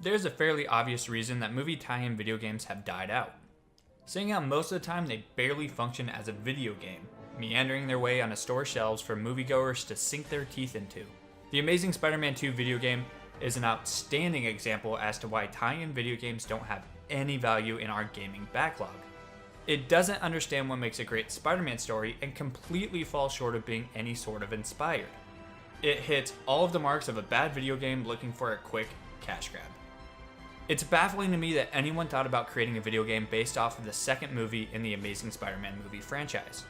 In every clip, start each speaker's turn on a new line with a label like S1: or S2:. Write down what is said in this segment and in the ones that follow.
S1: There's a fairly obvious reason that movie tie-in video games have died out. Seeing how most of the time they barely function as a video game, meandering their way on a store shelves for moviegoers to sink their teeth into. The Amazing Spider-Man 2 video game is an outstanding example as to why tie-in video games don't have any value in our gaming backlog. It doesn't understand what makes a great Spider-Man story and completely falls short of being any sort of inspired. It hits all of the marks of a bad video game looking for a quick cash grab. It's baffling to me that anyone thought about creating a video game based off of the second movie in the Amazing Spider-Man movie franchise.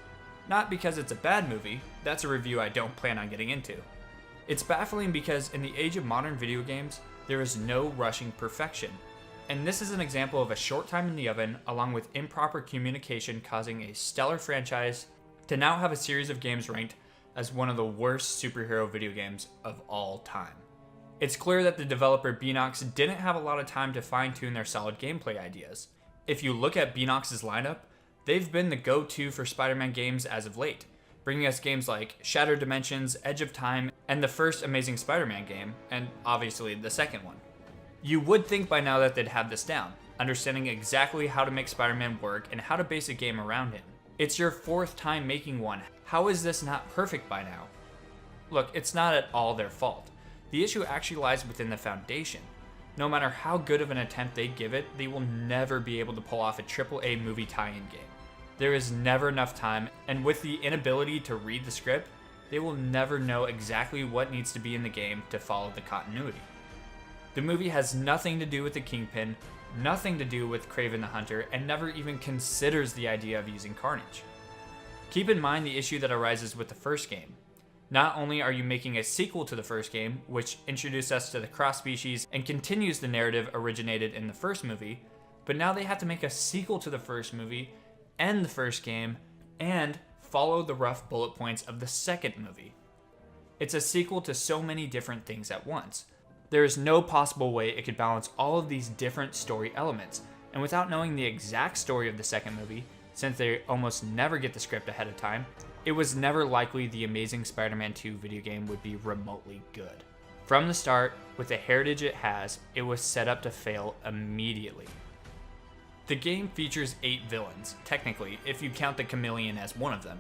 S1: Not because it's a bad movie, that's a review I don't plan on getting into. It's baffling because in the age of modern video games, there is no rushing perfection. And this is an example of a short time in the oven along with improper communication causing a stellar franchise to now have a series of games ranked as one of the worst superhero video games of all time. It's clear that the developer Beenox didn't have a lot of time to fine-tune their solid gameplay ideas. If you look at Beenox's lineup, they've been the go-to for Spider-Man games as of late, bringing us games like Shattered Dimensions, Edge of Time, and the first Amazing Spider-Man game, and obviously the second one. You would think by now that they'd have this down, understanding exactly how to make Spider-Man work and how to base a game around him. It's your fourth time making one. How is this not perfect by now? Look, it's not at all their fault. The issue actually lies within the foundation. No matter how good of an attempt they give it, they will never be able to pull off a AAA movie tie-in game. There is never enough time, and with the inability to read the script, they will never know exactly what needs to be in the game to follow the continuity. The movie has nothing to do with the Kingpin, nothing to do with Kraven the Hunter, and never even considers the idea of using Carnage. Keep in mind the issue that arises with the first game. Not only are you making a sequel to the first game, which introduced us to the cross species and continues the narrative originated in the first movie, but now they have to make a sequel to the first movie, end the first game, and follow the rough bullet points of the second movie. It's a sequel to so many different things at once. There is no possible way it could balance all of these different story elements, and without knowing the exact story of the second movie, since they almost never get the script ahead of time, it was never likely the Amazing Spider-Man 2 video game would be remotely good. From the start, with the heritage it has, it was set up to fail immediately. The game features 8 villains, technically, if you count the Chameleon as one of them.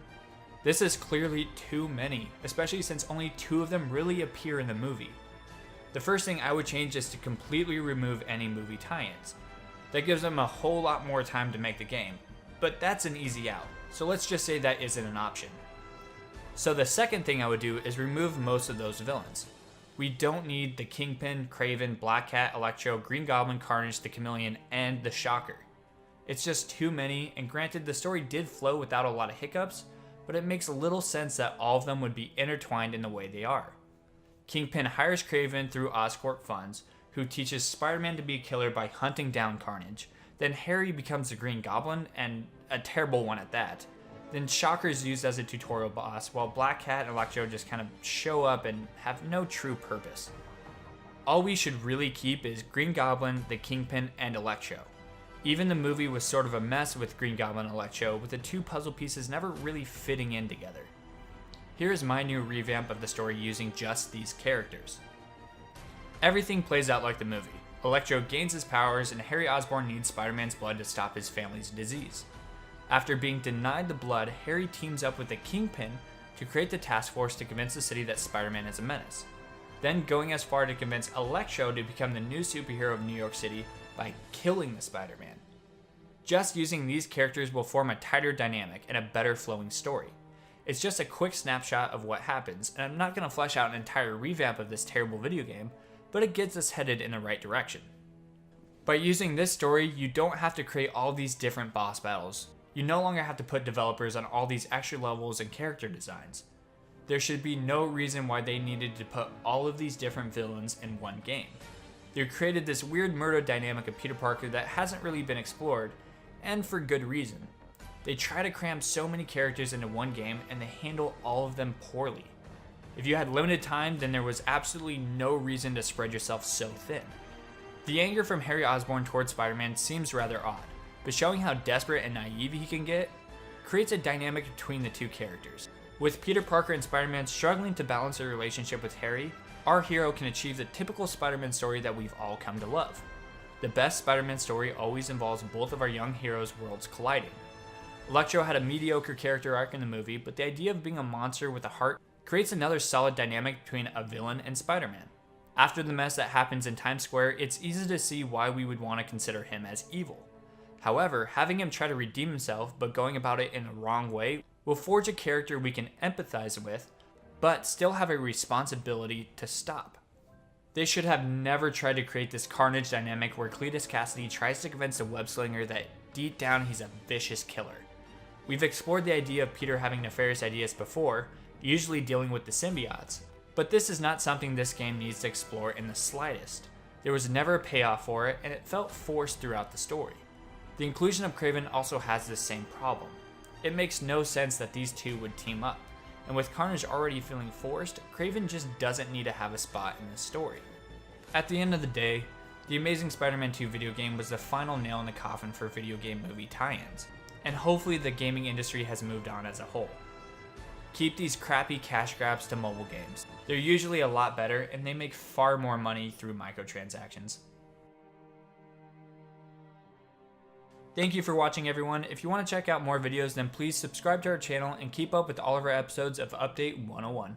S1: This is clearly too many, especially since only 2 of them really appear in the movie. The first thing I would change is to completely remove any movie tie-ins. That gives them a whole lot more time to make the game, but that's an easy out, so let's just say that isn't an option. So the second thing I would do is remove most of those villains. We don't need the Kingpin, Kraven, Black Cat, Electro, Green Goblin, Carnage, the Chameleon, and the Shocker. It's just too many, and granted the story did flow without a lot of hiccups, but it makes little sense that all of them would be intertwined in the way they are. Kingpin hires Kraven through Oscorp funds, who teaches Spider-Man to be a killer by hunting down Carnage. Then Harry becomes the Green Goblin, and a terrible one at that. Then Shocker is used as a tutorial boss, while Black Cat and Electro just kind of show up and have no true purpose. All we should really keep is Green Goblin, the Kingpin, and Electro. Even the movie was sort of a mess with Green Goblin and Electro, with the 2 puzzle pieces never really fitting in together. Here is my new revamp of the story using just these characters. Everything plays out like the movie. Electro gains his powers and Harry Osborn needs Spider-Man's blood to stop his family's disease. After being denied the blood, Harry teams up with the Kingpin to create the task force to convince the city that Spider-Man is a menace. Then going as far to convince Electro to become the new superhero of New York City by killing the Spider-Man. Just using these characters will form a tighter dynamic and a better flowing story. It's just a quick snapshot of what happens, and I'm not going to flesh out an entire revamp of this terrible video game, but it gets us headed in the right direction. By using this story, you don't have to create all these different boss battles. You no longer have to put developers on all these extra levels and character designs. There should be no reason why they needed to put all of these different villains in one game. They created this weird murder dynamic of Peter Parker that hasn't really been explored, and for good reason. They try to cram so many characters into one game and they handle all of them poorly. If you had limited time, then there was absolutely no reason to spread yourself so thin. The anger from Harry Osborn towards Spider-Man seems rather odd, but showing how desperate and naive he can get creates a dynamic between the 2 characters. With Peter Parker and Spider-Man struggling to balance their relationship with Harry, our hero can achieve the typical Spider-Man story that we've all come to love. The best Spider-Man story always involves both of our young heroes' worlds colliding. Electro had a mediocre character arc in the movie, but the idea of being a monster with a heart creates another solid dynamic between a villain and Spider-Man. After the mess that happens in Times Square, it's easy to see why we would want to consider him as evil. However, having him try to redeem himself but going about it in the wrong way will forge a character we can empathize with, but still have a responsibility to stop. They should have never tried to create this Carnage dynamic where Cletus Kasady tries to convince the web-slinger that deep down he's a vicious killer. We've explored the idea of Peter having nefarious ideas before, usually dealing with the symbiotes, but this is not something this game needs to explore in the slightest. There was never a payoff for it, and it felt forced throughout the story. The inclusion of Kraven also has this same problem. It makes no sense that these two would team up, and with Carnage already feeling forced, Kraven just doesn't need to have a spot in this story. At the end of the day, The Amazing Spider-Man 2 video game was the final nail in the coffin for video game movie tie-ins, and hopefully the gaming industry has moved on as a whole. Keep these crappy cash grabs to mobile games. They're usually a lot better, and they make far more money through microtransactions. Thank you for watching, everyone. If you want to check out more videos, then please subscribe to our channel and keep up with all of our episodes of Update 101.